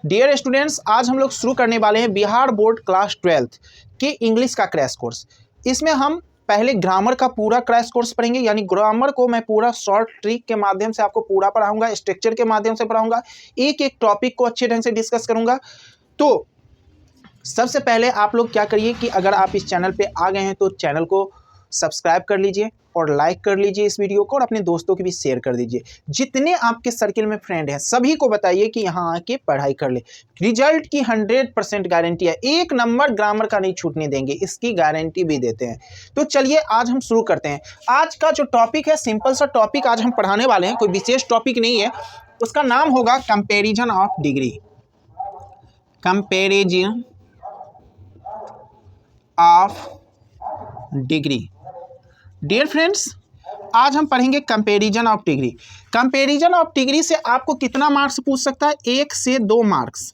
Dear students, आज हम लोग शुरू करने वाले हैं बिहार बोर्ड क्लास 12th के इंग्लिश का क्रैश कोर्स। इसमें हम पहले ग्रामर का पूरा क्रैश कोर्स पढ़ेंगे, यानी ग्रामर को मैं पूरा शॉर्ट ट्रिक के माध्यम से आपको पूरा पढ़ाऊंगा, स्ट्रक्चर के माध्यम से पढ़ाऊंगा, एक एक टॉपिक को अच्छे ढंग से डिस्कस करूंगा। तो सबसे पहले आप लोग क्या करिए कि अगर आप इस चैनल पे आ गए हैं तो चैनल को सब्सक्राइब कर लीजिए और लाइक कर लीजिए इस वीडियो को, और अपने दोस्तों की भी शेयर कर दीजिए। जितने आपके सर्किल में फ्रेंड हैं सभी को बताइए कि यहाँ आके पढ़ाई कर ले। रिजल्ट की 100% गारंटी है, एक नंबर ग्रामर का नहीं छूटने देंगे, इसकी गारंटी भी देते हैं। तो चलिए आज हम शुरू करते हैं। आज का जो टॉपिक है, सिंपल सा टॉपिक आज हम पढ़ाने वाले हैं, कोई विशेष टॉपिक नहीं है। उसका नाम होगा comparison of degree. Comparison of degree. Dear friends, आज हम पढ़ेंगे कंपैरिजन ऑफ डिग्री। कंपैरिजन ऑफ डिग्री से आपको कितना मार्क्स पूछ सकता है? 1 से 2 मार्क्स।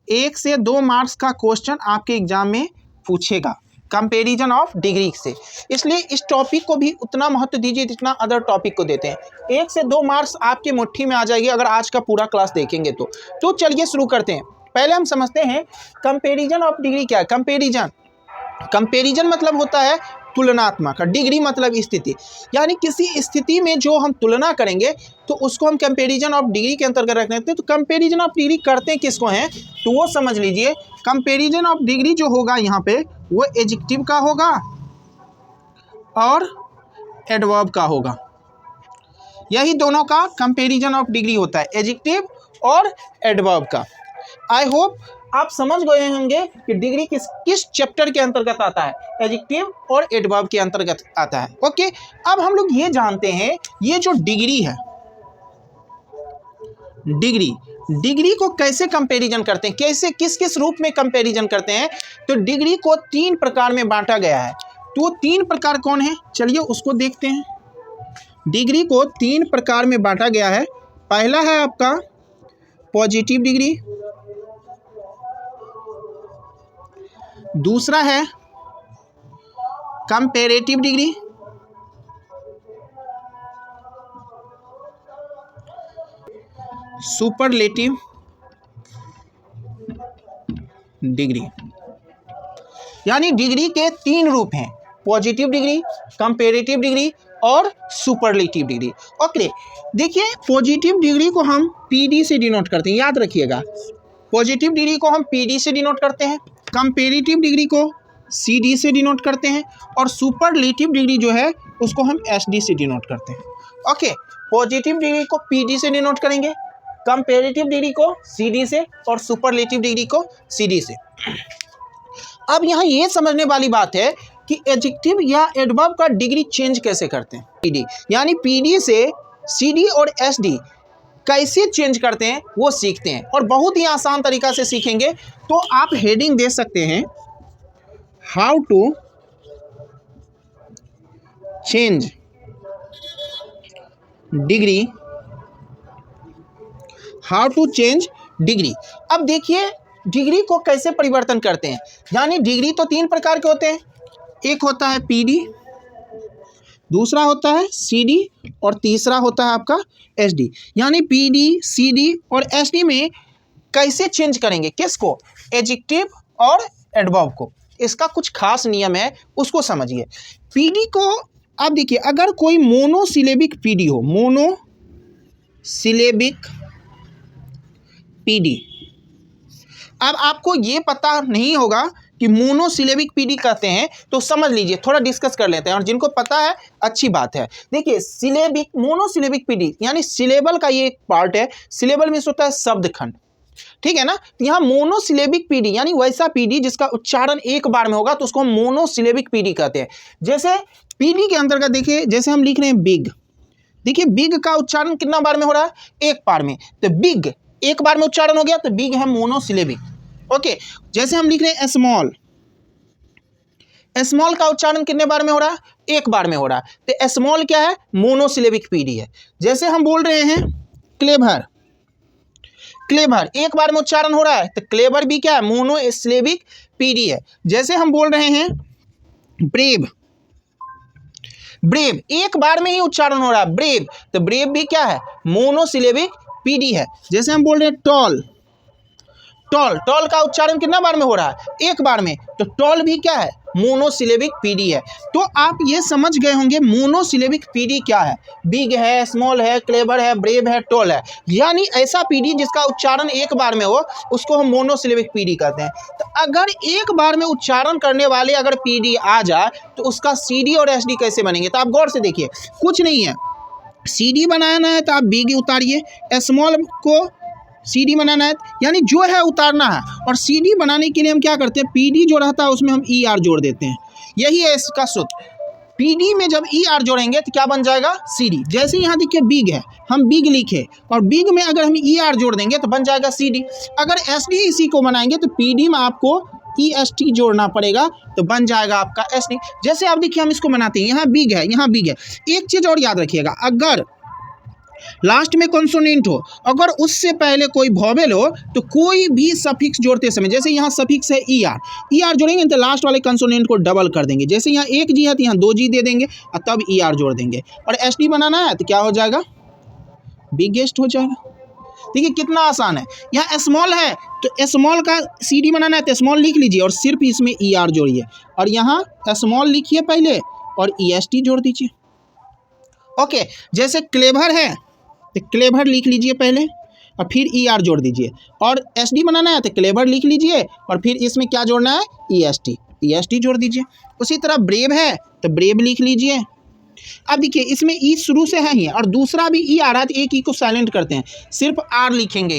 1 से 2 मार्क्स का क्वेश्चन आपके एग्जाम में पूछेगा कंपैरिजन ऑफ डिग्री से। इसलिए इस टॉपिक को भी उतना महत्व दीजिए जितना अदर टॉपिक को देते हैं। 1 से 2 मार्क्स आपके मुट्ठी में आ जाएगी अगर आज का पूरा क्लास देखेंगे तो चलिए शुरू करते हैं। पहले हम समझते हैं कंपैरिजन ऑफ डिग्री क्या है। कंपैरिजन मतलब होता है तुलनात्मक, डिग्री मतलब स्थिति, यानी किसी स्थिति में जो हम तुलना करेंगे तो उसको हम कंपैरिजन ऑफ डिग्री के अंतर्गत रखते हैं। तो कंपैरिजन ऑफ डिग्री करते किसको हैं तो वो समझ लीजिए। कंपैरिजन ऑफ डिग्री जो होगा यहाँ पे वो एडजेक्टिव का होगा और एडवर्ब का होगा। यही दोनों का कंपैरिजन ऑफ डिग्री होता है, एडजेक्टिव और एडवर्ब का। आई होप आप समझ गए होंगे कि डिग्री किस चैप्टर के अंतर्गत आता है, एडजेक्टिव और एडवर्ब के अंतर्गत आता है। ओके, अब हम लोग ये जानते हैं ये जो डिग्री है, डिग्री को कैसे कंपैरिजन करते हैं, कैसे किस किस रूप में कंपैरिजन करते हैं। तो डिग्री को 3 प्रकार में बांटा गया है। तो 3 प्रकार कौन है, चलिए उसको देखते हैं। डिग्री को 3 प्रकार में बांटा गया है। पहला है आपका पॉजिटिव डिग्री, दूसरा है कंपैरेटिव डिग्री, सुपरलेटिव डिग्री। यानी डिग्री के 3 रूप हैं, पॉजिटिव डिग्री, कंपैरेटिव डिग्री और सुपरलेटिव डिग्री। ओके, देखिए पॉजिटिव डिग्री को हम पीडी से डिनोट करते हैं, याद रखिएगा। पॉजिटिव डिग्री को हम पीडी से डिनोट करते हैं, कंपैरेटिव डिग्री को सीडी से डिनोट करते हैं, और सुपरलेटिव डिग्री जो है उसको हम एसडी से डिनोट करते हैं। ओके, पॉजिटिव डिग्री को पीडी से डिनोट करेंगे, कंपैरेटिव डिग्री को सीडी से, और सुपरलेटिव डिग्री को सीडी से। अब यहाँ ये समझने वाली बात है कि एडजेक्टिव या एडवर्ब का डिग्री चेंज कैसे करते हैं। पीडी यानी पीडी से सीडी और एसडी कैसे चेंज करते हैं वो सीखते हैं, और बहुत ही आसान तरीका से सीखेंगे। तो आप हेडिंग दे सकते हैं, how to change degree, how to change degree. अब देखिए डिग्री को कैसे परिवर्तन करते हैं। यानी डिग्री तो 3 प्रकार के होते हैं, एक होता है पीडी, दूसरा होता है सीडी, और तीसरा होता है आपका एसडी। यानी पीडी, सीडी और एसडी में कैसे चेंज करेंगे, किसको, एडजेक्टिव और एडवर्ब को। इसका कुछ खास नियम है, उसको समझिए। पीडी को आप देखिए, अगर कोई मोनोसिलेबिक पीडी हो, मोनोसिलेबिक पीडी, अब आपको ये पता नहीं होगा कि मोनोसिलेबिक पीडी कहते हैं तो समझ लीजिए, थोड़ा डिस्कस कर लेते हैं, और जिनको पता है अच्छी बात है। देखिए सिलेबिक, मोनोसिलेबिक पीडी यानी सिलेबल का ये एक पार्ट है। सिलेबल में होता है शब्द खंड, ठीक है ना। तो यहाँ मोनोसिलेबिक पीडी यानी वैसा पीडी जिसका उच्चारण एक बार में होगा तो उसको हम मोनोसिलेबिक पीडी कहते हैं। जैसे पीडी के अंतर्गत देखिए, जैसे हम लिख रहे हैं बिग, देखिए बिग का उच्चारण कितना बार में हो रहा है, एक बार में। तो बिग एक बार में उच्चारण हो गया तो बिग है मोनोसिलेबिक। ओके, जैसे हम लिख रहे हैं स्मॉल, स्मॉल का उच्चारण कितने बार में हो रहा है, एक बार में हो रहा है। तो स्मॉल क्या है, मोनोसिलेबिक पीडी है। जैसे हम बोल रहे हैं क्लेवर, क्लेवर एक बार में उच्चारण हो रहा है तो क्लेवर भी क्या है, मोनोसिलेबिक पीडी है। जैसे हम बोल रहे हैं ब्रेव, ब्रेव एक बार में ही उच्चारण हो रहा है ब्रेव, तो ब्रेव भी क्या है, मोनोसिलेबिक पीडी है। जैसे हम बोल रहे हैं टॉल, टॉल, टॉल का उच्चारण कितना बार में हो रहा है? एक बार में। तो टॉल भी क्या है? मोनोसिलेबिक पीडी है। तो आप ये समझ गए होंगे मोनोसिलेबिक पीडी क्या है। बिग है, स्मॉल है, क्लेवर है, ब्रेव है, टॉल है, यानी ऐसा पीडी जिसका उच्चारण एक बार में हो उसको हम मोनोसिलेबिक पीडी कहते हैं। तो अगर एक बार में उच्चारण करने वाले अगर पीडी आ जाए तो उसका सीडी और एसडी कैसे बनेंगे? तो आप गौर से देखिए, कुछ नहीं है, सीडी बनाना है तो आप बिग उतारिए, स्मॉल को सीडी बनाना है, यानी जो है उतारना है। और सीडी बनाने के लिए हम क्या करते हैं? पीडी जो रहता है उसमें हम ई आर जोड़ देते हैं, यही है इसका सूत्र। पीडी में जब ई आर जोड़ेंगे तो क्या बन जाएगा? सीडी। जैसे यहाँ देखिए बिग है, हम बिग लिखे और बिग में अगर हम ई आर जोड़ देंगे तो बन जाएगा सीडी। अगर एस डी इसी को बनाएंगे तो पीडी में आपको ई एस टी जोड़ना पड़ेगा तो बन जाएगा आपका एस डी। जैसे आप देखिए हम इसको बनाते हैं, यहाँ बिग है, यहाँ बिग है। एक चीज़ और याद रखिएगा, अगर लास्ट में कॉन्सोनेंट हो, अगर उससे पहले कोई वॉवेल हो तो कोई भी सफिक्स जोड़ते समय, जैसे यहाँ सफिक्स है ई आर जोड़ेंगे तो लास्ट वाले कॉन्सोनेंट को डबल कर देंगे। जैसे यहाँ एक जी है तो यहाँ दो जी दे देंगे और तब ई आर जोड़ देंगे। और एस डी बनाना है तो क्या हो जाएगा? बिगेस्ट हो जाएगा। देखिए कितना आसान है। यहाँ स्मॉल है तो स्मॉल का सी डी बनाना है तो स्मॉल लिख लीजिए और सिर्फ इसमें ई आर जोड़िए, और यहाँ स्मॉल लिखिए पहले और ई एस टी जोड़ दीजिए। ओके, जैसे क्लेवर है तो क्लेवर लिख लीजिए पहले और फिर ई आर जोड़ दीजिए, और एस डी बनाना है तो क्लेवर लिख लीजिए और फिर इसमें क्या जोड़ना है? ई एस टी जोड़ दीजिए। उसी तरह ब्रेव है तो ब्रेव लिख लीजिए। अब देखिए इसमें ई शुरू से है ही और दूसरा भी ई आ रहा है तो एक ई को साइलेंट करते हैं, सिर्फ आर लिखेंगे।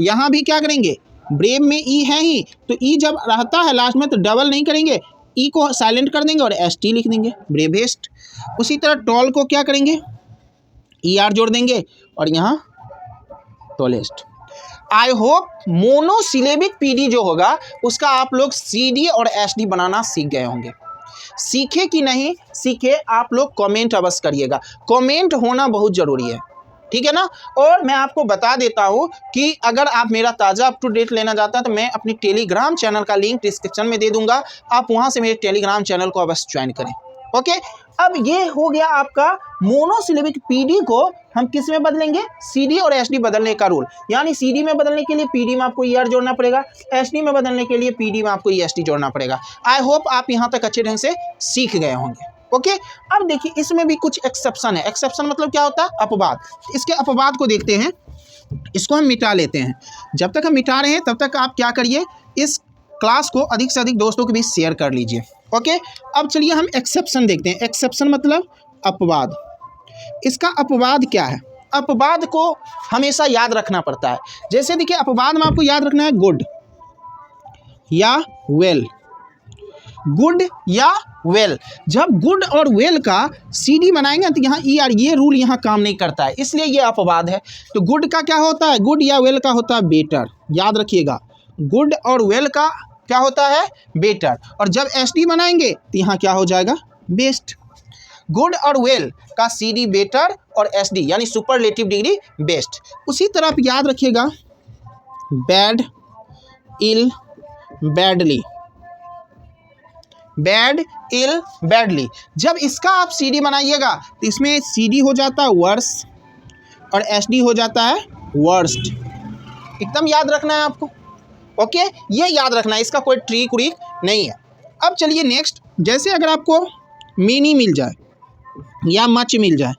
यहाँ भी क्या करेंगे? ब्रेव में ई है ही तो ई जब रहता है लास्ट में तो डबल नहीं करेंगे, ई को साइलेंट कर देंगे और एस टी लिख देंगे, ब्रेवेस्ट। उसी तरह टॉल को क्या करेंगे? ई आर जोड़ देंगे और यहाँ tallest. I hope monosyllabic PD जो होगा उसका आप लोग सीडी और एसडी बनाना सीख गए होंगे। सीखे कि नहीं सीखे आप लोग कमेंट अवश्य करिएगा, कमेंट होना बहुत ज़रूरी है, ठीक है ना। और मैं आपको बता देता हूँ कि अगर आप मेरा ताज़ा अप टू डेट लेना चाहते हैं तो मैं अपनी टेलीग्राम चैनल का लिंक डिस्क्रिप्शन में दे दूंगा, आप वहाँ से मेरे टेलीग्राम चैनल को अवश्य ज्वाइन करें। ओके, अब ये हो गया आपका मोनोसिलेबिक पीडी को हम किस में बदलेंगे? सीडी और एसडी बदलने का रूल। यानी सीडी में बदलने के लिए पीडी में आपको ईआर जोड़ना पड़ेगा, एसडी में बदलने के लिए पीडी में आपको ईएसटी जोड़ना पड़ेगा। आई होप आप यहाँ तक अच्छे ढंग से सीख गए होंगे। ओके, अब देखिए इसमें भी कुछ एक्सेप्शन है। एक्सेप्शन मतलब क्या होता है? अपवाद। इसके अपवाद को देखते हैं, इसको हम मिटा लेते हैं। जब तक हम मिटा रहे हैं तब तक आप क्या करिए, इस क्लास को अधिक से अधिक दोस्तों के बीच शेयर कर लीजिए। ओके, अब चलिए हम एक्सेप्शन देखते हैं। एक्सेप्शन मतलब अपवाद। इसका अपवाद क्या है? अपवाद को हमेशा याद रखना पड़ता है। जैसे देखिए अपवाद में आपको याद रखना है गुड या वेल, गुड या वेल। जब गुड और वेल का सीडी बनाएंगे तो यहाँ ई आर, ये रूल यहाँ काम नहीं करता है, इसलिए ये अपवाद है। तो गुड का क्या होता है? गुड या वेल का होता है बेटर। याद रखिएगा, गुड और वेल का क्या होता है? बेटर। और जब एसडी बनाएंगे तो यहाँ क्या हो जाएगा? बेस्ट। गुड और वेल का सीडी बेटर और एसडी यानी सुपरलेटिव डिग्री बेस्ट। उसी तरह आप याद रखिएगा बैड, इल, बैडली, बैड, इल, बैडली। जब इसका आप सीडी बनाइएगा तो इसमें सीडी हो जाता है वर्स और एसडी हो जाता है वर्स्ट। एकदम याद रखना है आपको। ओके, ये याद रखना है, इसका कोई ट्रिक व्रिक नहीं है। अब चलिए नेक्स्ट, जैसे अगर आपको मेनी मिल जाए या मच मिल जाए,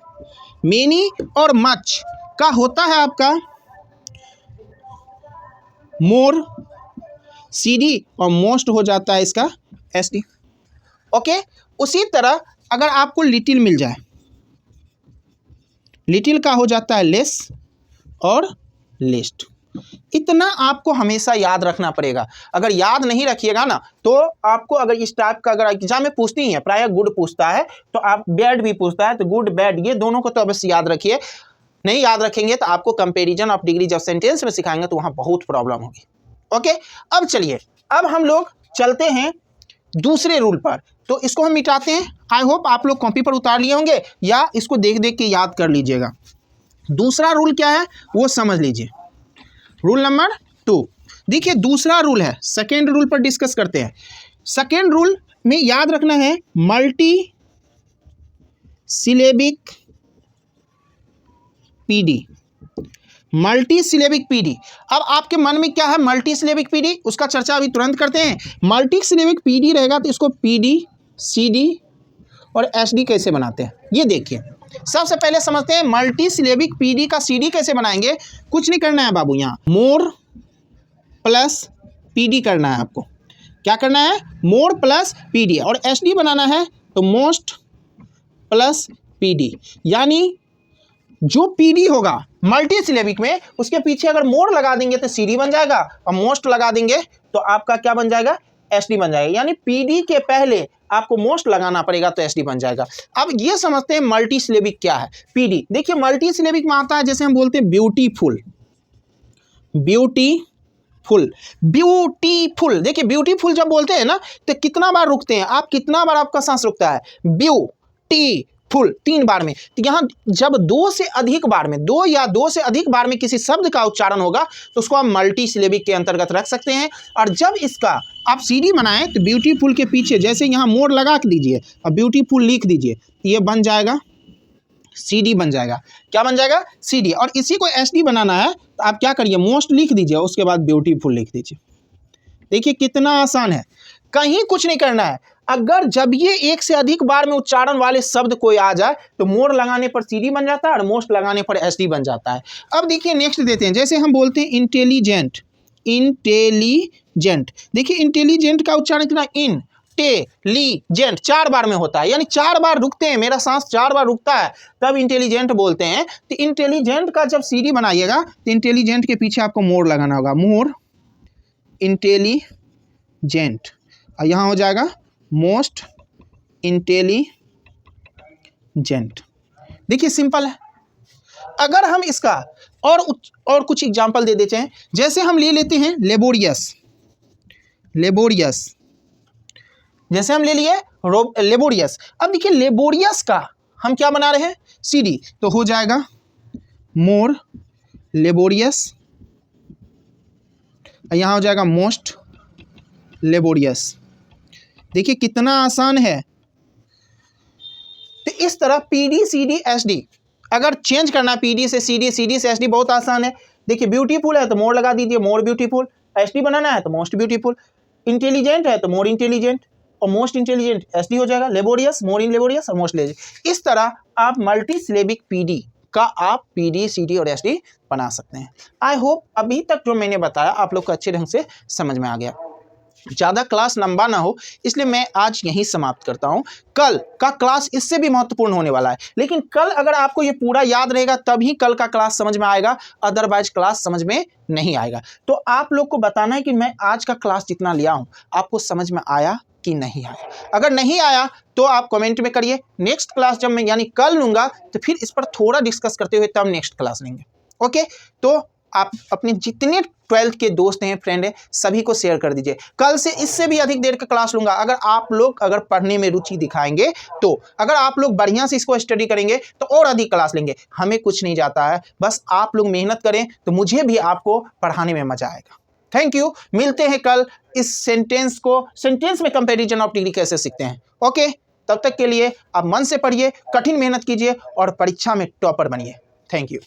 मेनी और मच का होता है आपका मोर सीडी और मोस्ट हो जाता है इसका एसडी। ओके, उसी तरह अगर आपको लिटिल मिल जाए, लिटिल का हो जाता है लेस और लिस्ट। इतना आपको हमेशा याद रखना पड़ेगा। अगर याद नहीं रखिएगा ना तो आपको, अगर इस टाइप का अगर एग्जाम में पूछती ही है, प्रायः गुड पूछता है तो आप बैड भी पूछता है, तो गुड बैड ये दोनों को तो अवश्य याद रखिए। नहीं याद रखेंगे तो आपको कंपैरिजन ऑफ डिग्री जब सेंटेंस में सिखाएंगे तो वहाँ बहुत प्रॉब्लम होगी। ओके, अब चलिए, अब हम लोग चलते हैं दूसरे रूल पर, तो इसको हम मिटाते हैं। आई होप आप लोग कॉपी पर उतार लिए होंगे या इसको देख देख के याद कर लीजिएगा। दूसरा रूल क्या है वो समझ लीजिए। रूल नंबर 2 देखिए, दूसरा रूल है, सेकेंड रूल पर डिस्कस करते हैं। सेकेंड रूल में याद रखना है multi syllabic PD. Multi syllabic PD. अब आपके मन में क्या है मल्टी सिलेबिक पीडी, उसका चर्चा अभी तुरंत करते हैं। मल्टी सिलेबिक पीडी रहेगा तो इसको पीडी, सीडी और एसडी कैसे बनाते हैं ये देखिए। सबसे पहले समझते हैं मल्टी सिलेबिक पीडी का सीडी कैसे बनाएंगे। कुछ नहीं करना है बाबू, यहाँ मोर प्लस पीडी करना है आपको। क्या करना है, मोर प्लस पीडी। और एसडी बनाना है तो मोस्ट प्लस पीडी, यानी जो पीडी होगा मल्टी सिलेबिक में उसके पीछे अगर मोर लगा देंगे तो सीडी बन जाएगा, और मोस्ट लगा देंगे तो आपका क्या बन जाएगा, एसडी बन जाएगा। यानी पीडी के पहले आपको मोस्ट लगाना पड़ेगा तो एसडी बन जाएगा। अब ये समझते हैं मल्टी सिलेबिक क्या है। पीडी देखिए मल्टी सिलेबिक में आता है, जैसे हम बोलते हैं ब्यूटीफुल, ब्यूटीफुल, ब्यूटीफुल। देखिए ब्यूटीफुल जब बोलते हैं ना तो कितना बार रुकते हैं आप, कितना बार आपका सांस रुकता है, ब्यूटीफुल 3 बार में। तो यहाँ जब 2 से अधिक बार में, 2 या 2 से अधिक बार में किसी शब्द का उच्चारण होगा तो उसको आप मल्टी सिलेबिक के अंतर्गत रख सकते हैं। और जब इसका आप सीडी बनाएं तो ब्यूटीफुल के पीछे जैसे यहाँ मोर लगा के दीजिए और ब्यूटीफुल लिख दीजिए, ये बन जाएगा सीडी बन जाएगा। क्या बन जाएगा, सीडी। और इसी को एसडी बनाना है तो आप क्या करिए, मोस्ट लिख दीजिए, उसके बाद ब्यूटीफुल लिख दीजिए। देखिए कितना आसान है, कहीं कुछ नहीं करना है। अगर जब ये 1 से अधिक बार में उच्चारण वाले शब्द कोई आ जाए तो मोर लगाने पर सीडी बन जाता है और मोस्ट लगाने पर एसडी बन जाता है। अब देखिए नेक्स्ट देते हैं, जैसे हम बोलते हैं इंटेलिजेंट, इंटेलिजेंट। देखिए इंटेलिजेंट का उच्चारण कितना, इंटेलिजेंट 4 बार में होता है, यानी 4 बार रुकते हैं, मेरा सांस 4 बार रुकता है तब इंटेलिजेंट बोलते हैं। तो इंटेलिजेंट का जब सीडी बनाइएगा तो इंटेलिजेंट के पीछे आपको मोर लगाना होगा, मोर इंटेलिजेंट, और यहाँ हो जाएगा मोस्ट इंटेलिजेंट। देखिए सिंपल है। अगर हम इसका और कुछ एग्जांपल दे देते हैं, जैसे हम ले लेते हैं लेबोरियस, लेबोरियस, जैसे हम ले लिए लेबोरियस। अब देखिए लेबोरियस का हम क्या बना रहे हैं, सीडी, तो हो जाएगा मोर लेबोरियस, यहाँ हो जाएगा मोस्ट लेबोरियस। देखिए कितना आसान है। तो इस तरह पीडी, सीडी, एसडी अगर चेंज करना है पीडी से सीडी, सीडी से एसडी, बहुत आसान है। देखिए ब्यूटीफुल है तो मोर लगा दीजिए, मोर ब्यूटीफुल। एसडी बनाना है तो मोस्ट ब्यूटीफुल। इंटेलिजेंट है तो मोर इंटेलिजेंट, और मोस्ट इंटेलिजेंट एसडी हो जाएगा। लेबोरियस, मोर इन लेबोरियस, और मोस्ट लेबोरियस। इस तरह आप मल्टी सिलेबिक पीडी का आप पीडी, सीडी और एसडी बना सकते हैं। आई होप अभी तक जो मैंने बताया आप लोग को अच्छे ढंग से समझ में आ गया। ज़्यादा क्लास लंबा ना हो इसलिए मैं आज यहीं समाप्त करता हूं। कल का क्लास इससे भी महत्वपूर्ण होने वाला है, लेकिन कल अगर आपको ये पूरा याद रहेगा तभी कल का क्लास समझ में आएगा, अदरवाइज क्लास समझ में नहीं आएगा। तो आप लोग को बताना है कि मैं आज का क्लास जितना लिया हूं आपको समझ में आया कि नहीं आया। अगर नहीं आया तो आप कमेंट में करिए। नेक्स्ट क्लास जब मैं यानी कल लूँगा तो फिर इस पर थोड़ा डिस्कस करते हुए तब नेक्स्ट क्लास लेंगे। ओके, तो आप अपने जितने 12th के दोस्त हैं, फ्रेंड हैं, सभी को शेयर कर दीजिए। कल से इससे भी अधिक देर का क्लास लूँगा अगर आप लोग पढ़ने में रुचि दिखाएंगे तो। अगर आप लोग बढ़िया से इसको स्टडी करेंगे तो और अधिक क्लास लेंगे। हमें कुछ नहीं जाता है, बस आप लोग मेहनत करें तो मुझे भी आपको पढ़ाने में मजा आएगा। Thank you. मिलते हैं कल। इस सेंटेंस में कंपैरिजन ऑफ डिग्री कैसे सीखते हैं। ओके, तब तक के लिए आप मन से पढ़िए, कठिन मेहनत कीजिए और परीक्षा में टॉपर बनिए। Thank you.